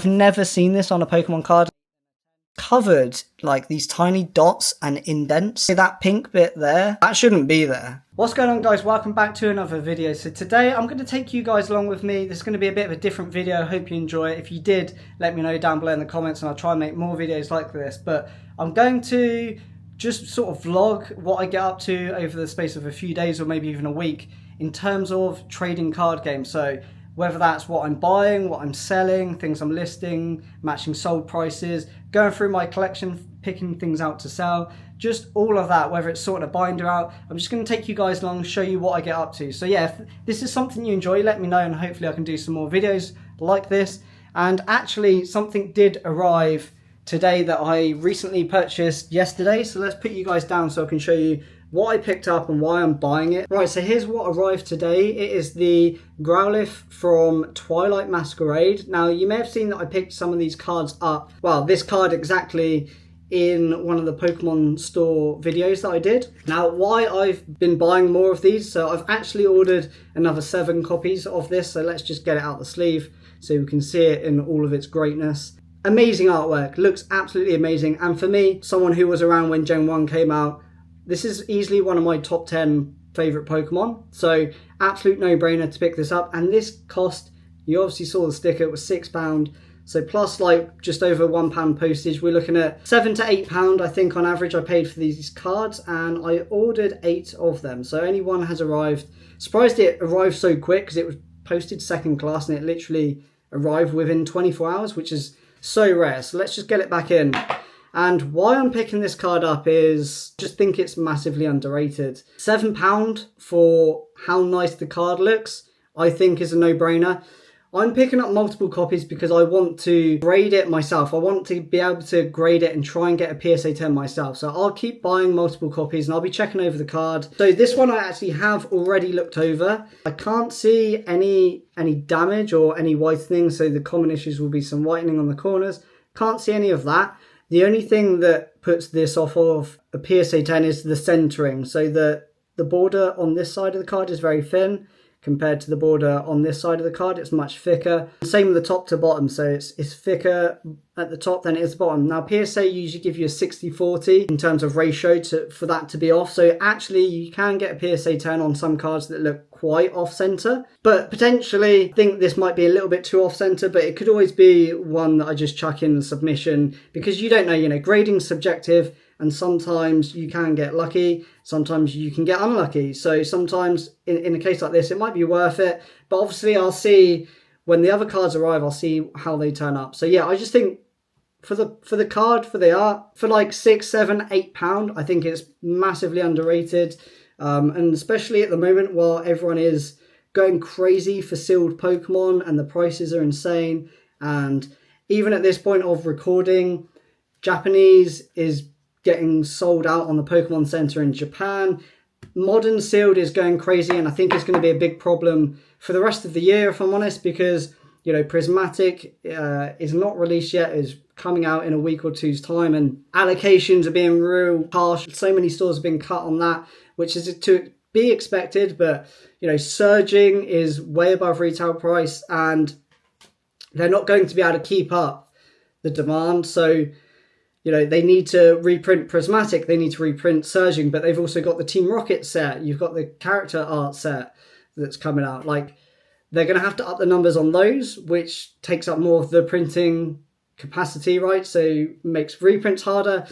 I've never seen this on a Pokemon card. Covered like these tiny dots and indents. See that pink bit there? That shouldn't be there. What's going on, guys? Welcome back to another video. So today I'm going to take you guys along with me. This is going to be a bit of a different video. I hope you enjoy it. If you did, let me know down below in the comments and I'll try and make more videos like this. But I'm going to just sort of vlog what I get up to over the space of a few days or maybe even a week in terms of trading card games. So whether that's what I'm buying, what I'm selling, things I'm listing, matching sold prices, going through my collection, picking things out to sell, just all of that, whether it's sorting a binder out. I'm just going to take you guys along, show you what I get up to. So yeah, if this is something you enjoy, let me know and hopefully I can do some more videos like this. And actually something did arrive today that I recently purchased yesterday. So let's put you guys down so I can show you what I picked up and why I'm buying it. Right, so here's what arrived today. It is the Growlithe from Twilight Masquerade. Now, you may have seen that I picked some of these cards up. Well, this card exactly in one of the Pokemon store videos that I did. Now, why I've been buying more of these, so I've actually ordered another 7 copies of this. So let's just get it out the sleeve so we can see it in all of its greatness. Amazing artwork, looks absolutely amazing. And for me, someone who was around when Gen 1 came out, this is easily one of my top 10 favourite Pokemon. So absolute no-brainer to pick this up. And this cost, you obviously saw the sticker, it was £6. So plus like just over £1 postage, we're looking at £7 to £8 I think on average I paid for these cards. And I ordered 8 of them. So only one has arrived. Surprised it arrived so quick because it was posted second class and it literally arrived within 24 hours, which is so rare. So let's just get it back in. And why I'm picking this card up is just think it's massively underrated. £7 for how nice the card looks, I think is a no-brainer. I'm picking up multiple copies because I want to grade it myself. I want to be able to grade it and try and get a PSA 10 myself. So I'll keep buying multiple copies and I'll be checking over the card. So this one I actually have already looked over. I can't see any damage or any whitening. So the common issues will be some whitening on the corners. Can't see any of that. The only thing that puts this off of a PSA 10 is the centering. So the border on this side of the card is very thin compared to the border on this side of the card. It's much thicker. Same with the top to bottom. So it's thicker at the top than it is the bottom. Now PSA usually give you a 60-40 in terms of ratio for that to be off. So actually you can get a PSA 10 on some cards that look quite off center, but potentially think this might be a little bit too off center, but it could always be one that I just chuck in the submission because you don't know, grading's subjective and sometimes you can get lucky, sometimes you can get unlucky. So sometimes in a case like this, it might be worth it, but obviously I'll see when the other cards arrive, I'll see how they turn up. So yeah, I just think for the card, for the art, for like £6, £7, £8, I think it's massively underrated. And especially at the moment while everyone is going crazy for sealed Pokemon and the prices are insane. And even at this point of recording, Japanese is getting sold out on the Pokemon Center in Japan. Modern sealed is going crazy and I think it's going to be a big problem for the rest of the year, if I'm honest, because, Prismatic is not released yet, is coming out in a week or two's time and allocations are being real harsh. So many stores have been cut on that, which is to be expected, but, surging is way above retail price and they're not going to be able to keep up the demand. So, they need to reprint Prismatic, they need to reprint Surging, but they've also got the Team Rocket set, you've got the character art set that's coming out. Like, they're going to have to up the numbers on those, which takes up more of the printing capacity, right? So makes reprints harder.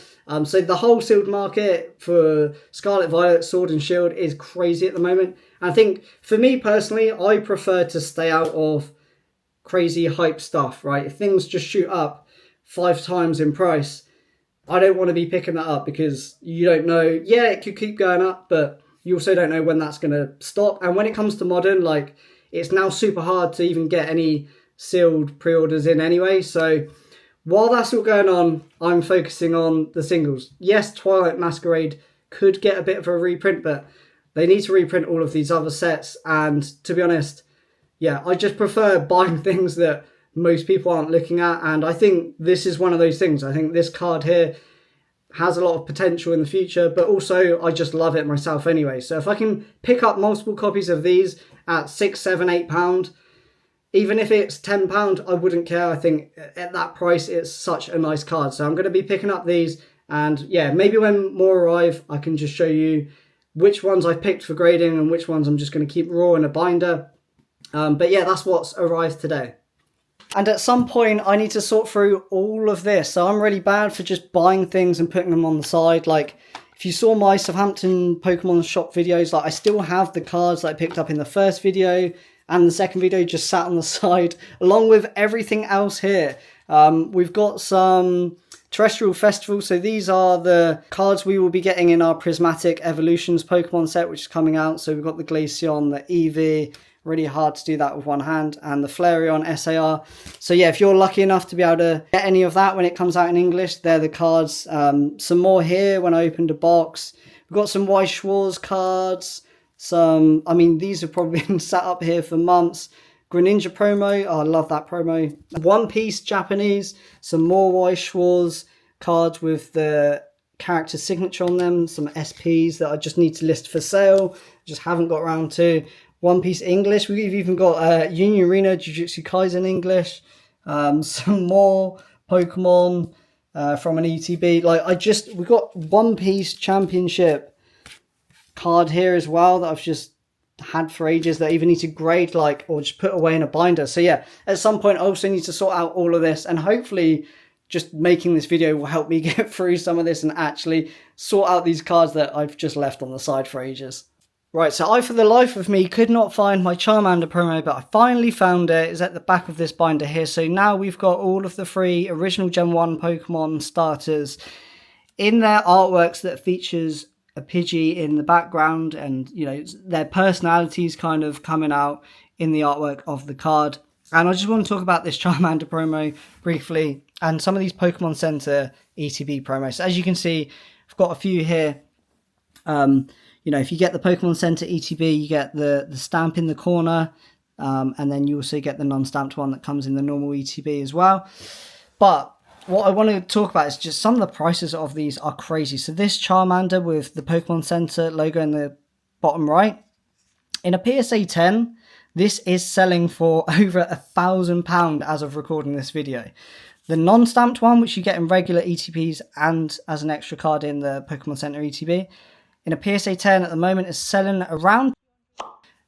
So the whole sealed market for Scarlet Violet, Sword and Shield is crazy at the moment. And I think for me personally, I prefer to stay out of crazy hype stuff, right? If things just shoot up 5 times in price, I don't want to be picking that up because you don't know. Yeah, it could keep going up, but you also don't know when that's going to stop. And when it comes to modern, like, it's now super hard to even get any sealed pre-orders in anyway. So while that's all going on, I'm focusing on the singles. Yes, Twilight Masquerade could get a bit of a reprint, but they need to reprint all of these other sets. And to be honest, yeah, I just prefer buying things that most people aren't looking at. And I think this is one of those things. I think this card here has a lot of potential in the future, but also I just love it myself anyway. So if I can pick up multiple copies of these at £6, £7, £8, even if it's £10, I wouldn't care. I think at that price, it's such a nice card. So I'm going to be picking up these. And yeah, maybe when more arrive, I can just show you which ones I've picked for grading and which ones I'm just going to keep raw in a binder. But yeah, that's what's arrived today. And at some point, I need to sort through all of this. So I'm really bad for just buying things and putting them on the side. Like, if you saw my Southampton Pokemon shop videos, like I still have the cards that I picked up in the first video and the second video just sat on the side, along with everything else here. We've got some Terrestrial Festival. So these are the cards we will be getting in our Prismatic Evolutions Pokemon set, which is coming out. So we've got the Glaceon, the Eevee. Really hard to do that with one hand, and the Flareon SAR. So yeah, if you're lucky enough to be able to get any of that when it comes out in English, they're the cards. Some more here when I opened a box. We've got some Weiss Schwarz cards. Some, I mean, these have probably been sat up here for months. Greninja promo, oh, I love that promo. One Piece Japanese, some more Weiss Schwarz cards with the character signature on them, some SPs that I just need to list for sale, just haven't got around to. One Piece English, we've even got Union Arena Jujutsu Kaisen English, some more Pokemon from an ETB. Like we got One Piece Championship card here as well that I've just had for ages that I even need to grade or just put away in a binder. So yeah, at some point I also need to sort out all of this, and hopefully just making this video will help me get through some of this and actually sort out these cards that I've just left on the side for ages. Right, so I, for the life of me, could not find my Charmander promo, but I finally found it. It's at the back of this binder here. So now we've got all of the 3 original Gen 1 Pokemon starters in their artworks that features a Pidgey in the background, and, you know, their personalities kind of coming out in the artwork of the card. And I just want to talk about this Charmander promo briefly and some of these Pokemon Center ETB promos. So as you can see, I've got a few here. You know, if you get the Pokemon Center ETB, you get the stamp in the corner, and then you also get the non-stamped one that comes in the normal ETB as well. But what I want to talk about is just some of the prices of these are crazy. So this Charmander with the Pokemon Center logo in the bottom right, in a PSA 10, this is selling for over £1,000 as of recording this video. The non-stamped one, which you get in regular ETBs and as an extra card in the Pokemon Center ETB, in a PSA 10 at the moment is selling around.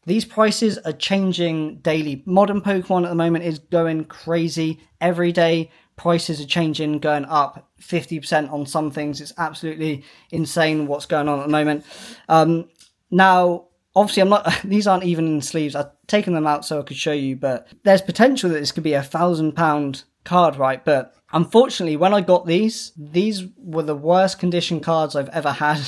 These prices are changing daily. Modern Pokemon at the moment is going crazy. Every day prices are changing, going up 50% on some things. It's absolutely insane what's going on at the moment. Now, obviously, these aren't even in sleeves. I've taken them out so I could show you, but there's potential that this could be £1,000 card, right? But unfortunately, when I got these were the worst condition cards I've ever had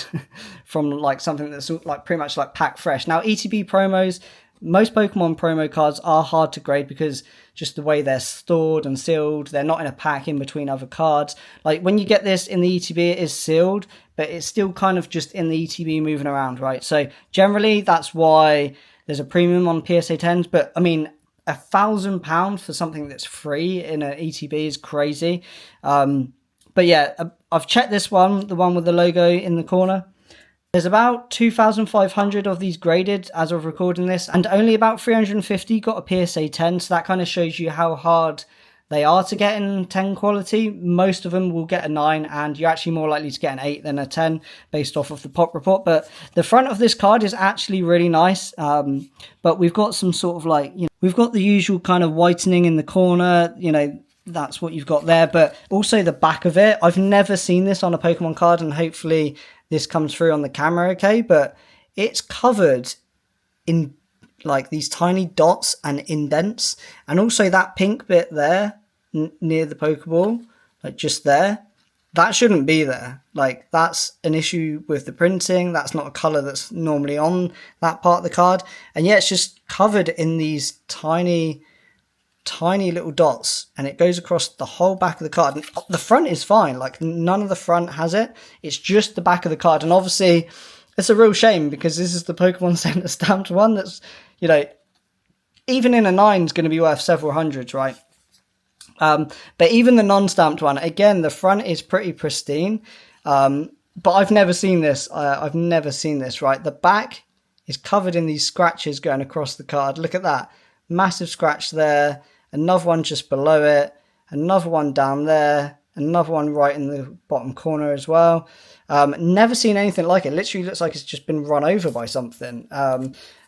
from like something that's like pretty much like pack fresh. Now, ETB promos, most Pokemon promo cards are hard to grade because just the way they're stored and sealed, they're not in a pack in between other cards. Like when you get this in the ETB, it is sealed, but it's still kind of just in the ETB moving around, right? So generally, that's why there's a premium on PSA 10s. But I mean, £1,000 for something that's free in an ETB is crazy. But yeah, I've checked this one, the one with the logo in the corner. There's about 2,500 of these graded as of recording this, and only about 350 got a PSA 10. So that kind of shows you how hard they are to get in 10 quality. Most of them will get a 9, and you're actually more likely to get an 8 than a 10 based off of the pop report. But the front of this card is actually really nice. But we've got some sort of like, you know, we've got the usual kind of whitening in the corner, you know, that's what you've got there. But also the back of it, I've never seen this on a Pokemon card, and hopefully this comes through on the camera okay, but it's covered in like these tiny dots and indents, and also that pink bit there near the Pokeball, like just there, that shouldn't be there. Like that's an issue with the printing. That's not a color that's normally on that part of the card, and yeah, it's just covered in these tiny little dots, and it goes across the whole back of the card. And the front is fine, like none of the front has it, it's just the back of the card. And obviously it's a real shame because this is the Pokemon Center stamped one that's, you know, even in a 9 is going to be worth several hundreds, right? But even the non-stamped one, again, the front is pretty pristine, but I've never seen this. I've never seen this, right? The back is covered in these scratches going across the card. Look at that. massive scratch there, another one just below it, another one down there, another one right in the bottom corner as well. Never seen anything like it. Literally looks like it's just been run over by something.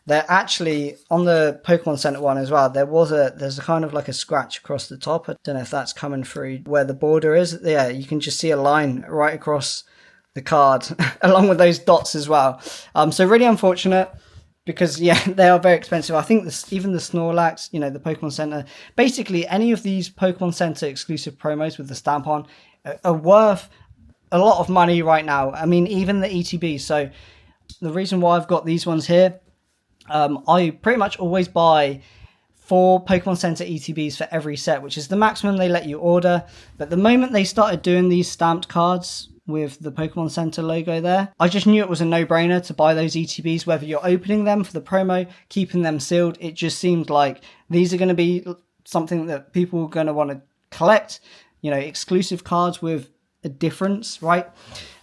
They're actually on the Pokemon Center one as well. There's a kind of like a scratch across the top. I don't know if that's coming through where the border is. Yeah, you can just see a line right across the card along with those dots as well. So really unfortunate because yeah, they are very expensive. I think even the Snorlax, you know, the Pokemon Center, basically any of these Pokemon Center exclusive promos with the stamp on are worth a lot of money right now. I mean, even the ETB. So the reason why I've got these ones here, I pretty much always buy 4 Pokemon Center ETBs for every set, which is the maximum they let you order. But the moment they started doing these stamped cards with the Pokemon Center logo there, I just knew it was a no-brainer to buy those ETBs, whether you're opening them for the promo, keeping them sealed. It just seemed like these are going to be something that people are going to want to collect, you know, exclusive cards with a difference, right?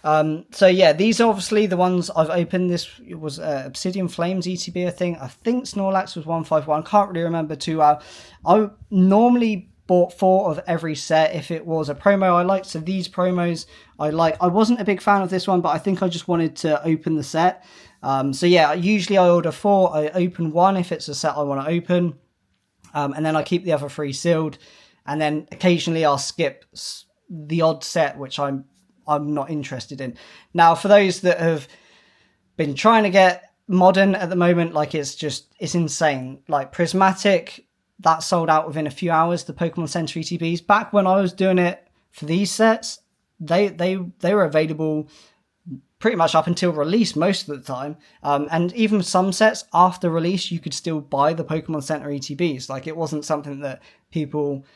So yeah, these are obviously the ones I've opened. This was Obsidian Flames ETB, I think Snorlax was 151. Can't really remember too well. I normally bought 4 of every set if it was a promo I liked. So these promos I like. I wasn't a big fan of this one, but I think I just wanted to open the set. So yeah, usually I order 4. I open 1 if it's a set I want to open, and then I keep the other 3 sealed. And then occasionally I'll skip the odd set which I'm not interested in. Now, for those that have been trying to get modern at the moment, like it's insane. Like Prismatic, that sold out within a few hours, the Pokemon Center ETBs. Back when I was doing it for these sets, they were available pretty much up until release most of the time. And even some sets after release, you could still buy the Pokemon Center ETBs. Like it wasn't something that people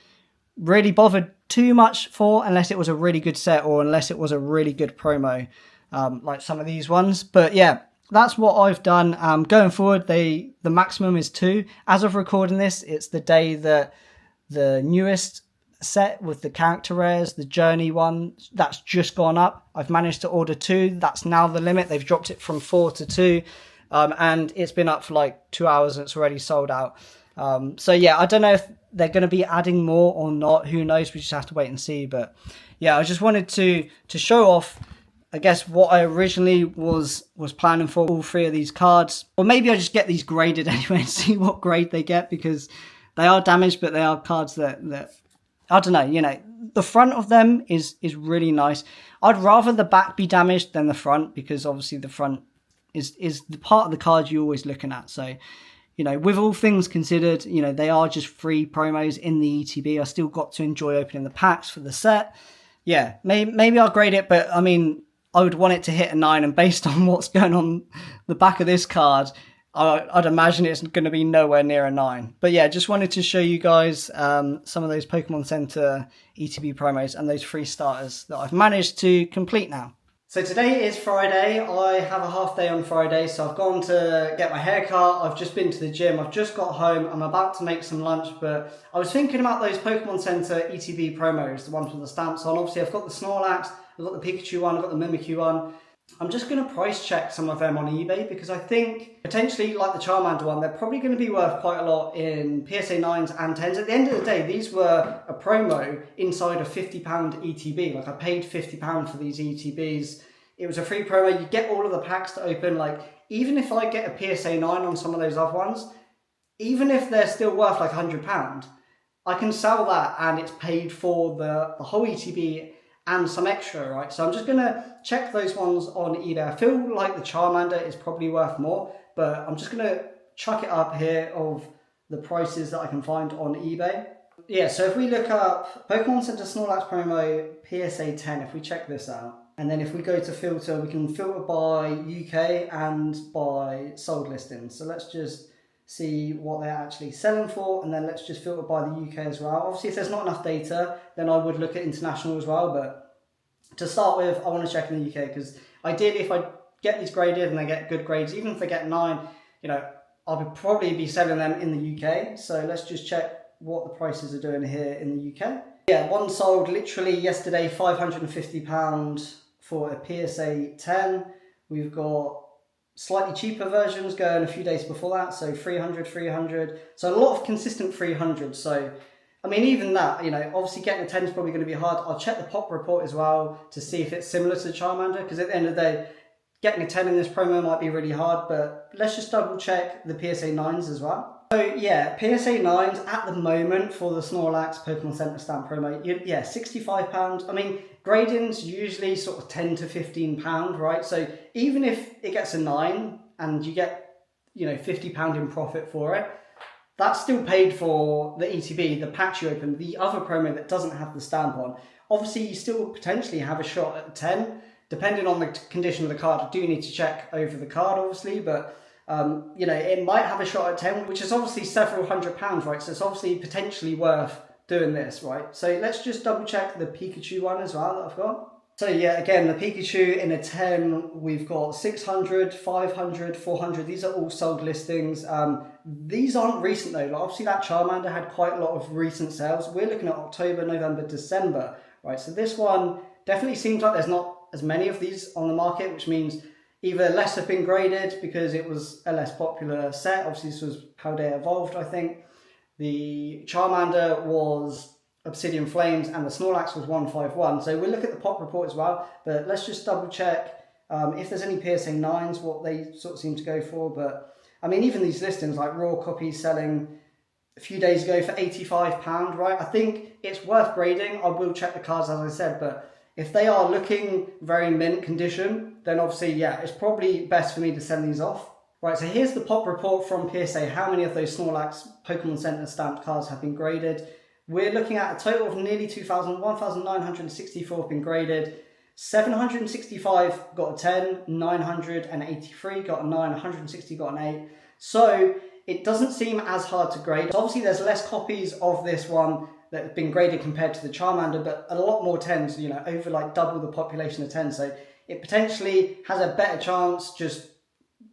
really bothered too much for unless it was a really good set or unless it was a really good promo, like some of these ones. But yeah, that's what I've done. Going forward, the maximum is 2. As of recording this, it's the day that the newest set with the character rares, the Journey one, that's just gone up. I've managed to order 2. That's now the limit. They've dropped it from 4 to 2, and it's been up for like 2 hours and it's already sold out. So yeah, I don't know if they're going to be adding more or not. Who knows? We just have to wait and see. But yeah, I just wanted to show off, I guess, what I originally was planning for all 3 of these cards. Or maybe I just get these graded anyway and see what grade they get, because they are damaged, but they are cards that I don't know, you know, the front of them is really nice. I'd rather the back be damaged than the front, because obviously the front is the part of the card you're always looking at. So, you know, with all things considered, you know, they are just free promos in the ETB. I still got to enjoy opening the packs for the set. Yeah, maybe I'll grade it, but I mean, I would want it to hit a 9, and based on what's going on the back of this card, I'd imagine it's going to be nowhere near a 9. But yeah, just wanted to show you guys some of those Pokemon Center ETB promos and those 3 starters that I've managed to complete now. So today is Friday. I have a half day on Friday, so I've gone to get my hair cut. I've just been to the gym. I've just got home. I'm about to make some lunch, but I was thinking about those Pokemon Center ETB promos, the ones with the stamps on. Obviously, I've got the Snorlax, I've got the Pikachu one, I've got the Mimikyu one. I'm just going to price check some of them on eBay, because I think potentially, like the Charmander one, they're probably going to be worth quite a lot in PSA 9s and 10s. At the end of the day, these were a promo inside a £50 ETB. Like, I paid £50 for these ETBs. It was a free promo. You get all of the packs to open. Like, even if I get a PSA 9 on some of those other ones, even if they're still worth like £100, I can sell that and it's paid for the whole ETB and some extra, right? So I'm just going to check those ones on eBay. I feel like the Charmander is probably worth more, but I'm just going to chuck it up here of the prices that I can find on eBay. Yeah, so if we look up Pokemon Center Snorlax promo PSA 10, if we check this out, and then if we go to filter, we can filter by UK and by sold listings. So let's just see what they're actually selling for, and then let's just filter by the UK as well. Obviously, if there's not enough data, then I would look at international as well, but to start with, I want to check in the UK, because ideally, if I get these graded and they get good grades, even if they get 9, you know, I'll probably be selling them in the UK. So let's just check what the prices are doing here in the UK. Yeah, one sold literally yesterday, £550 for a PSA 10. We've got slightly cheaper versions going a few days before that, so 300, 300. So a lot of consistent 300. So, I mean, even that, you know, obviously getting a 10 is probably going to be hard. I'll check the pop report as well to see if it's similar to the Charmander, because at the end of the day, getting a 10 in this promo might be really hard, but let's just double check the PSA 9s as well. So yeah, PSA 9s at the moment for the Snorlax Pokemon Center Stamp promo, yeah, £65. I mean, grading's usually sort of £10 to £15, right? So even if it gets a 9 and you get, you know, £50 in profit for it, that's still paid for the ETB, the patch you open, the other promo that doesn't have the stamp on. Obviously, you still potentially have a shot at 10, depending on the condition of the card. I do need to check over the card, obviously, but you know, it might have a shot at 10, which is obviously several £100s, right? So it's obviously potentially worth doing this, right? So let's just double check the Pikachu one as well that I've got. So yeah, again, the Pikachu in a 10, we've got 600, 500, 400. These are all sold listings. These aren't recent though. Like obviously that Charmander had quite a lot of recent sales. We're looking at October, November, December, right? So this one definitely seems like there's not as many of these on the market, which means either less have been graded because it was a less popular set. Obviously this was how they evolved, I think. The Charmander was Obsidian Flames and the Snorlax was 151. So we'll look at the pop report as well, but let's just double check if there's any PSA 9s, what they sort of seem to go for. But I mean, even these listings like raw copies selling a few days ago for £85, right? I think it's worth grading. I will check the cards as I said, but if they are looking very mint condition, then obviously, yeah, it's probably best for me to send these off. Right, so here's the pop report from PSA. How many of those Snorlax Pokemon Center stamped cards have been graded? We're looking at a total of nearly 2,000, 1,964 have been graded. 765 got a 10, 983 got a 9, 160 got an 8. So it doesn't seem as hard to grade. So obviously there's less copies of this one that have been graded compared to the Charmander, but a lot more 10s, you know, over like double the population of 10. So it potentially has a better chance just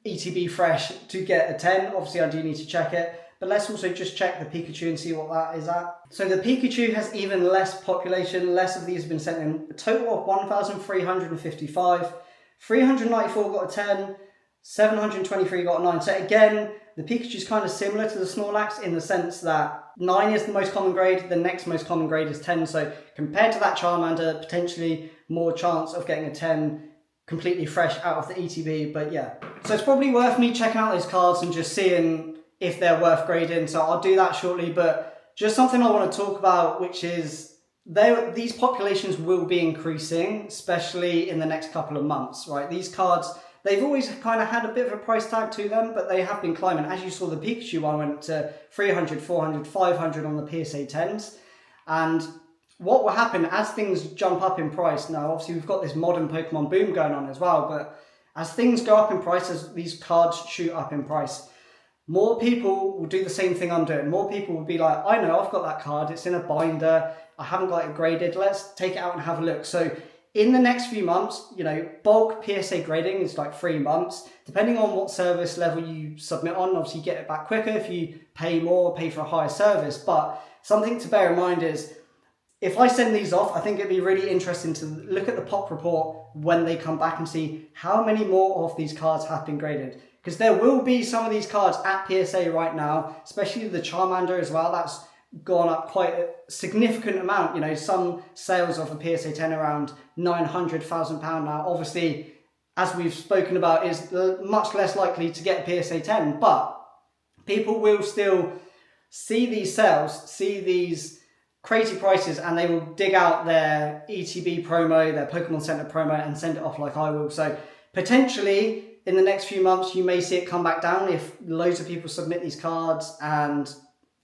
ETB fresh to get a 10. Obviously I do need to check it, but let's also just check the Pikachu and see what that is at. So the Pikachu has even less population, less of these have been sent in. A total of 1,355, 394 got a 10, 723 got a 9. So again, the Pikachu is kind of similar to the Snorlax in the sense that 9 is the most common grade, the next most common grade is 10. So compared to that Charmander, potentially more chance of getting a 10 completely fresh out of the ETB, but yeah. So it's probably worth me checking out those cards and just seeing if they're worth grading. So I'll do that shortly, but just something I want to talk about, which is these populations will be increasing, especially in the next couple of months, right? These cards, they've always kind of had a bit of a price tag to them, but they have been climbing. As you saw, the Pikachu one went to 300, 400, 500 on the PSA 10s. And what will happen as things jump up in price, now obviously we've got this modern Pokemon boom going on as well, but as things go up in price, as these cards shoot up in price, more people will do the same thing I'm doing. More people will be like, I know I've got that card, it's in a binder, I haven't got it graded, let's take it out and have a look. So in the next few months, you know, bulk PSA grading is like 3 months. Depending on what service level you submit on, obviously you get it back quicker if you pay more, pay for a higher service. But something to bear in mind is, if I send these off, I think it'd be really interesting to look at the pop report when they come back and see how many more of these cards have been graded. Because there will be some of these cards at PSA right now, especially the Charmander as well. That's gone up quite a significant amount. You know, some sales of a PSA 10 around £900,000 now. Obviously, as we've spoken about, is much less likely to get a PSA 10, but people will still see these sales, see these crazy prices, and they will dig out their ETB promo, their Pokemon Center promo, and send it off like I will. So potentially in the next few months, you may see it come back down if loads of people submit these cards and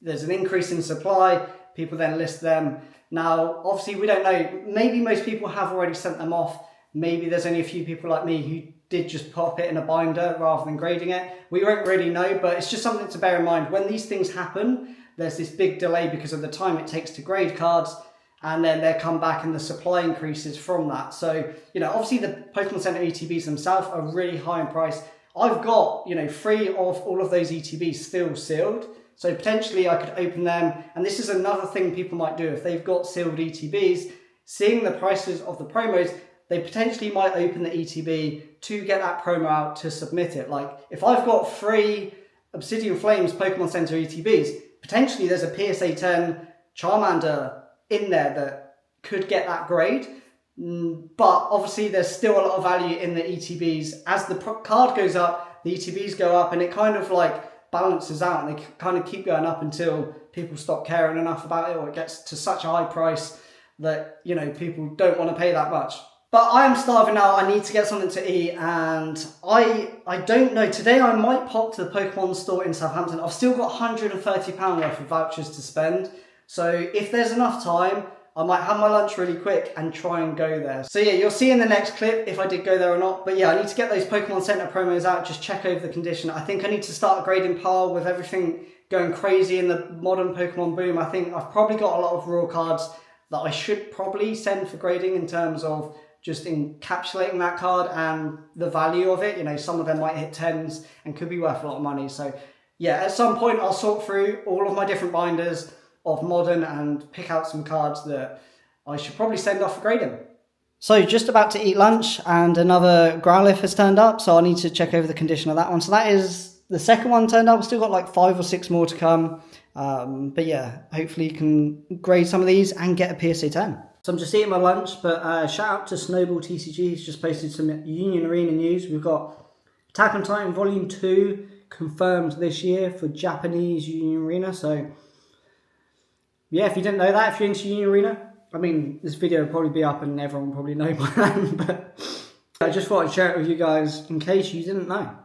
there's an increase in supply, people then list them. Now, obviously we don't know, maybe most people have already sent them off. Maybe there's only a few people like me who did just pop it in a binder rather than grading it. We won't really know, but it's just something to bear in mind. When these things happen, there's this big delay because of the time it takes to grade cards, and then they come back and the supply increases from that. So, you know, obviously the Pokemon Center ETBs themselves are really high in price. I've got, you know, 3 of all of those ETBs still sealed. So potentially I could open them. And this is another thing people might do if they've got sealed ETBs, seeing the prices of the promos, they potentially might open the ETB to get that promo out to submit it. Like, if I've got 3 Obsidian Flames Pokemon Center ETBs, potentially there's a PSA 10 Charmander in there that could get that grade. But obviously there's still a lot of value in the ETBs. As the card goes up, the ETBs go up, and it kind of like balances out, and they kind of keep going up until people stop caring enough about it, or it gets to such a high price that, you know, people don't want to pay that much. But I am starving now. I need to get something to eat, and I don't know. Today I might pop to the Pokemon store in Southampton. I've still got £130 worth of vouchers to spend. So if there's enough time, I might have my lunch really quick and try and go there. So yeah, you'll see in the next clip if I did go there or not. But yeah, I need to get those Pokemon Center promos out, just check over the condition. I think I need to start grading par with everything going crazy in the modern Pokemon boom. I think I've probably got a lot of raw cards that I should probably send for grading in terms of just encapsulating that card and the value of it. You know, some of them might hit 10s and could be worth a lot of money. So yeah, at some point I'll sort through all of my different binders of modern and pick out some cards that I should probably send off for grading. So just about to eat lunch, and another Growlithe has turned up, so I need to check over the condition of that one. So that is the second one turned up. I've still got like 5 or 6 more to come. But yeah, hopefully you can grade some of these and get a PSA 10. So I'm just eating my lunch, but shout out to Snowball TCG. He's just posted some Union Arena news. We've got Attack on Titan Volume 2 confirmed this year for Japanese Union Arena. So yeah, if you didn't know that, if you're into Union Arena, I mean, this video will probably be up and everyone will probably know by then, but I just thought I'd share it with you guys in case you didn't know.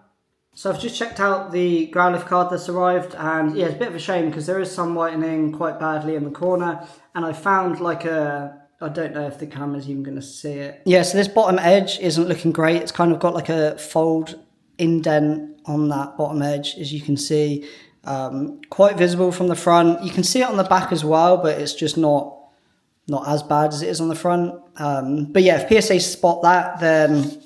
So I've just checked out the Growlithe card that's arrived, and yeah, it's a bit of a shame because there is some whitening quite badly in the corner, and I found like I don't know if the camera's even going to see it. Yeah, so this bottom edge isn't looking great. It's kind of got like a fold indent on that bottom edge, as you can see. Quite visible from the front. You can see it on the back as well, but it's just not as bad as it is on the front. But yeah, if PSA spot that, then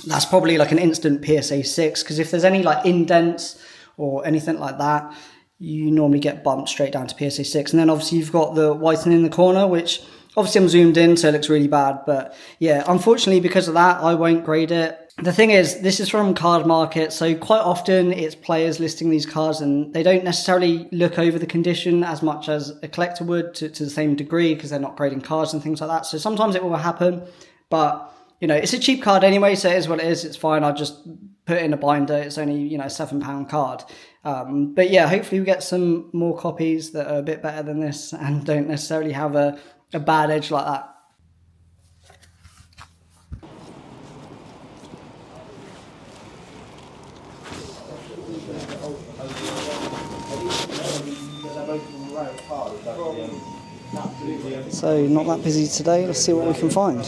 that's probably like an instant PSA 6, because if there's any like indents or anything like that, you normally get bumped straight down to PSA 6. And then obviously you've got the whitening in the corner, which obviously I'm zoomed in, so it looks really bad. But yeah, unfortunately because of that, I won't grade it. The thing is, this is from Card Market, so quite often it's players listing these cards, and they don't necessarily look over the condition as much as a collector would to the same degree, because they're not grading cards and things like that. So sometimes it will happen, but you know, it's a cheap card anyway, so it is what it is. It's fine. I'll just put it in a binder. It's only, you know, £7 card. But yeah, hopefully we get some more copies that are a bit better than this and don't necessarily have a bad edge like that. So not that busy today. Let's see what we can find.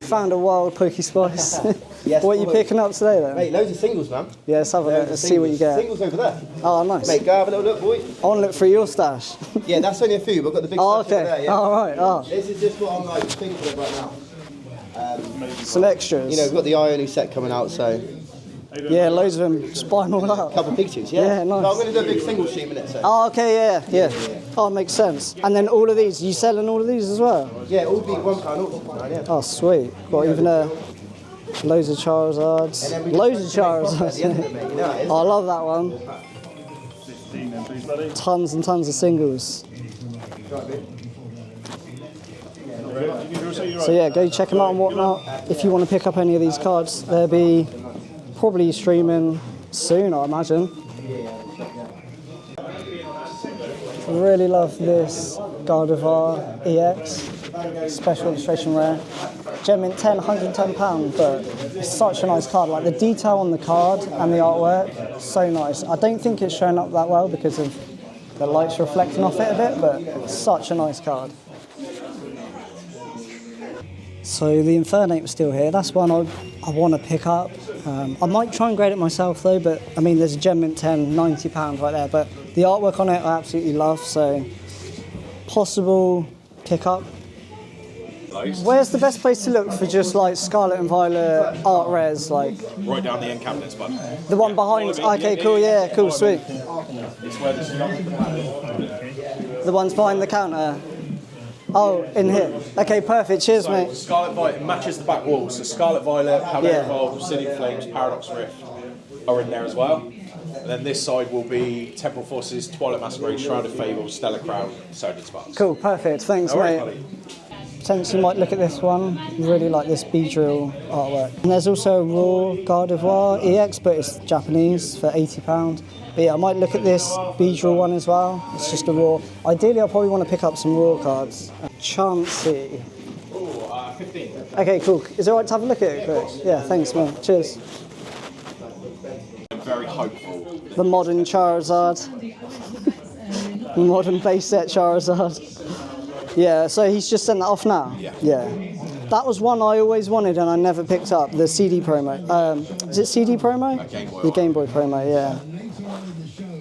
Found a wild Pokéspice. Yes, what are you picking up today then? Mate, loads of singles, man. Yeah, let's have a look. Let's see what you get. Singles over there. Oh, nice. Mate, go have a little look, boy. I want to look through your stash. Yeah, that's only a few, but I've got the big oh, stuff over okay. there, yeah. Oh, right. Oh. This is just what I'm like thinking of right now. Some extras. You know, we've got the Ione set coming out, so... Yeah, loads of them. Just buy them all up. A couple of pictures, yeah? Yeah, nice. So I'm going to do a big single sheet in a minute, so... Oh, okay, yeah. Oh, it makes sense. And then all of these, you selling all of these as well? Yeah, all be £1 auction, yeah. Oh, sweet. Got even loads of Charizards. Loads of Charizards. Oh, I love that one. Tons and tons of singles. So yeah, go check them out and whatnot. If you want to pick up any of these cards, they'll be probably streaming soon, I imagine. I really love this Gardevoir EX, special illustration rare. Gem Mint 10, £110, but it's such a nice card. Like the detail on the card and the artwork, so nice. I don't think it's showing up that well because of the lights reflecting off it a bit, but it's such a nice card. So the Infernape's still here. That's one I want to pick up. I might try and grade it myself though, but I mean there's a Gem Mint 10, £90 right there, but the artwork on it I absolutely love, so possible pick up. Where's the best place to look for just like Scarlet and Violet art rares? Like right down the end cabinet spot. The one behind. Okay, cool. Yeah, cool, sweet. It's where this is. The ones behind the counter. Oh, in here. Okay, perfect. Cheers, So mate. Scarlet Violet matches the back wall. So Scarlet Violet, Palmetto Yeah. Evolved, Obsidian Flames, Paradox Rift are in there as well. And then this side will be Temporal Forces, Twilight Masquerade, Shrouded Fable, Stellar Crown, Surging Sparks. Cool, perfect. Thanks, No worries, mate. buddy. Potentially might look at this one. Really like this Beedrill artwork. And there's also a Raw Gardevoir EX, but it's Japanese for £80. But yeah, I might look at this Beedrill one as well. It's just a Raw. Ideally, I'll probably want to pick up some Raw cards. Chansey. 15. Okay, cool. Is it alright to have a look at it, Chris? Yeah, thanks, man. Cheers. I'm very hopeful. The modern Charizard. The modern base set Charizard. Yeah, so he's just sent that off now? Yeah. That was one I always wanted and I never picked up, the CD promo. Is it CD promo? Game Boy. The Game Boy promo, yeah.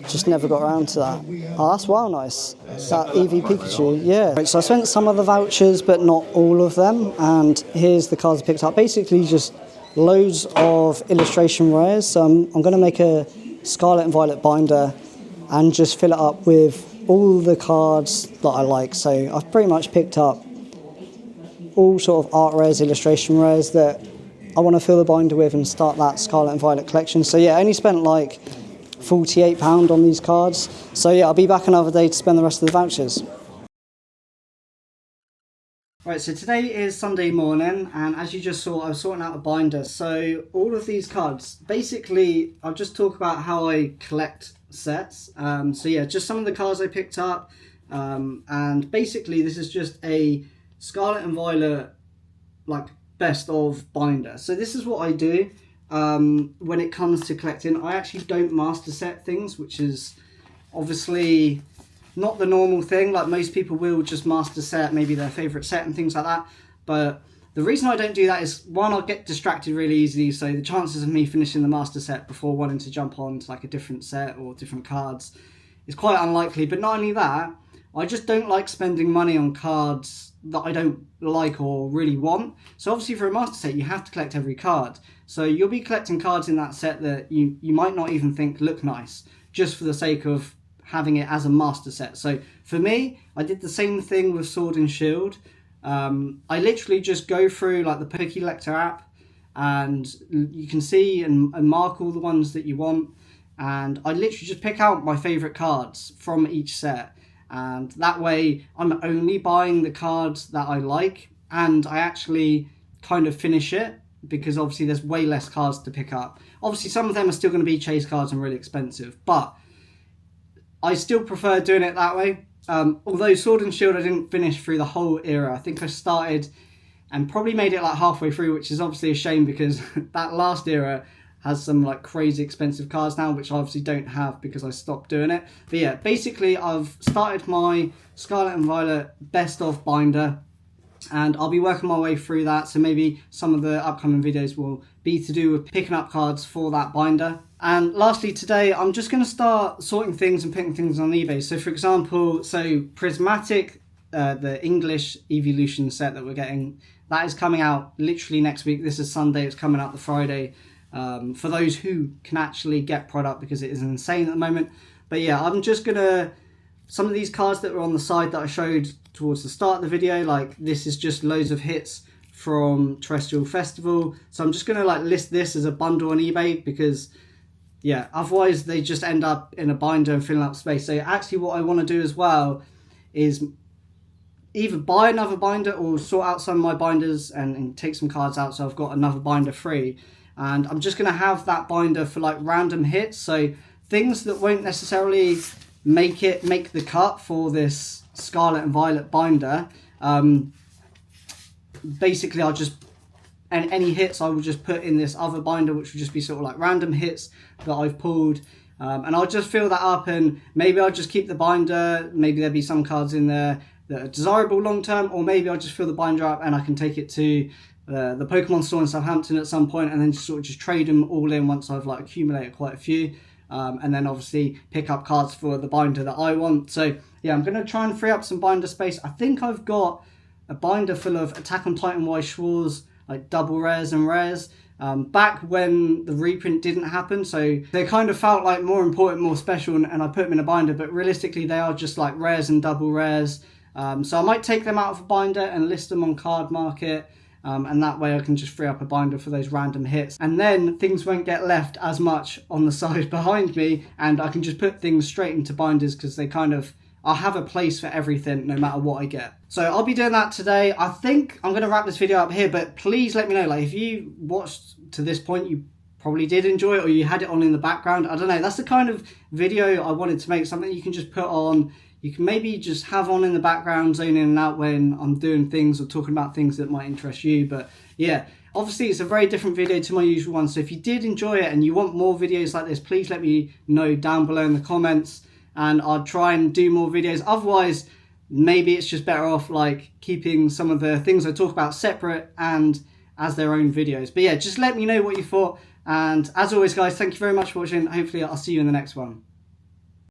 Just never got around to that. Oh, that's well nice. That Eevee Pikachu, yeah. Right, so I spent some of the vouchers, but not all of them. And here's the cards I picked up. Basically just loads of illustration rares. So I'm going to make a Scarlet and Violet binder and just fill it up with all the cards that I like. So I've pretty much picked up all sort of art rares, illustration rares that I want to fill the binder with and start that Scarlet and Violet collection. So yeah, I only spent like £48 on these cards. So yeah, I'll be back another day to spend the rest of the vouchers. Right, so today is Sunday morning, and as you just saw, I was sorting out a binder. So all of these cards, basically, I'll just talk about how I collect sets. So yeah, just some of the cards I picked up, and basically this is just a Scarlet and Violet, like, best of binder. So this is what I do when it comes to collecting. I actually don't master set things, which is obviously not the normal thing. Like, most people will just master set maybe their favourite set and things like that. But the reason I don't do that is, one, I'll get distracted really easily, so the chances of me finishing the master set before wanting to jump on to like a different set or different cards is quite unlikely. But not only that, I just don't like spending money on cards that I don't like or really want. So obviously for a master set, you have to collect every card. So you'll be collecting cards in that set that you might not even think look nice, just for the sake of having it as a master set. So for me, I did the same thing with Sword and Shield. I literally just go through like the Pokélector app, and you can see and mark all the ones that you want. And I literally just pick out my favourite cards from each set. And that way I'm only buying the cards that I like, and I actually kind of finish it, because obviously there's way less cards to pick up. Obviously some of them are still going to be chase cards and really expensive, but I still prefer doing it that way. Although Sword and Shield I didn't finish through the whole era. I think I started and probably made it like halfway through, which is obviously a shame, because that last era has some like crazy expensive cards now, which I obviously don't have because I stopped doing it. But yeah, basically I've started my Scarlet and Violet best of binder, and I'll be working my way through that. So maybe some of the upcoming videos will be to do with picking up cards for that binder. And lastly today, I'm just going to start sorting things and picking things on eBay. So for example, Prismatic, the English Evolution set that we're getting, that is coming out literally next week. This is Sunday, it's coming out the Friday. For those who can actually get product, because it is insane at the moment. But yeah, I'm just gonna, some of these cards that were on the side that I showed towards the start of the video, like this is just loads of hits from Terrestrial Festival. So I'm just gonna like list this as a bundle on eBay, because yeah, otherwise they just end up in a binder and filling up space. So actually what I want to do as well is either buy another binder or sort out some of my binders and take some cards out, so I've got another binder free. And I'm just going to have that binder for like random hits, so things that won't necessarily make the cut for this Scarlet and Violet binder. Basically I'll just, and any hits I will just put in this other binder, which will just be sort of like random hits that I've pulled. And I'll just fill that up, and maybe I'll just keep the binder. Maybe there'll be some cards in there that are desirable long term, or maybe I'll just fill the binder up and I can take it to the Pokemon store in Southampton at some point, and then just sort of just trade them all in once I've like accumulated quite a few, and then obviously pick up cards for the binder that I want. So yeah, I'm going to try and free up some binder space. I think I've got a binder full of Attack on Titan Y Schwarz, like double rares and rares, back when the reprint didn't happen, so they kind of felt like more important, more special, and I put them in a binder, but realistically they are just like rares and double rares. So I might take them out of a binder and list them on Card Market. And that way I can just free up a binder for those random hits. And then things won't get left as much on the side behind me, and I can just put things straight into binders because they kind of, I'll have a place for everything no matter what I get. So I'll be doing that today. I think I'm going to wrap this video up here, but please let me know, like, if you watched to this point, you probably did enjoy it, or you had it on in the background. I don't know, that's the kind of video I wanted to make, something you can just put on. You can maybe just have on in the background, zoning in and out when I'm doing things or talking about things that might interest you. But yeah, obviously it's a very different video to my usual one. So if you did enjoy it and you want more videos like this, please let me know down below in the comments, and I'll try and do more videos. Otherwise, maybe it's just better off like keeping some of the things I talk about separate and as their own videos. But yeah, just let me know what you thought. And as always, guys, thank you very much for watching. Hopefully I'll see you in the next one.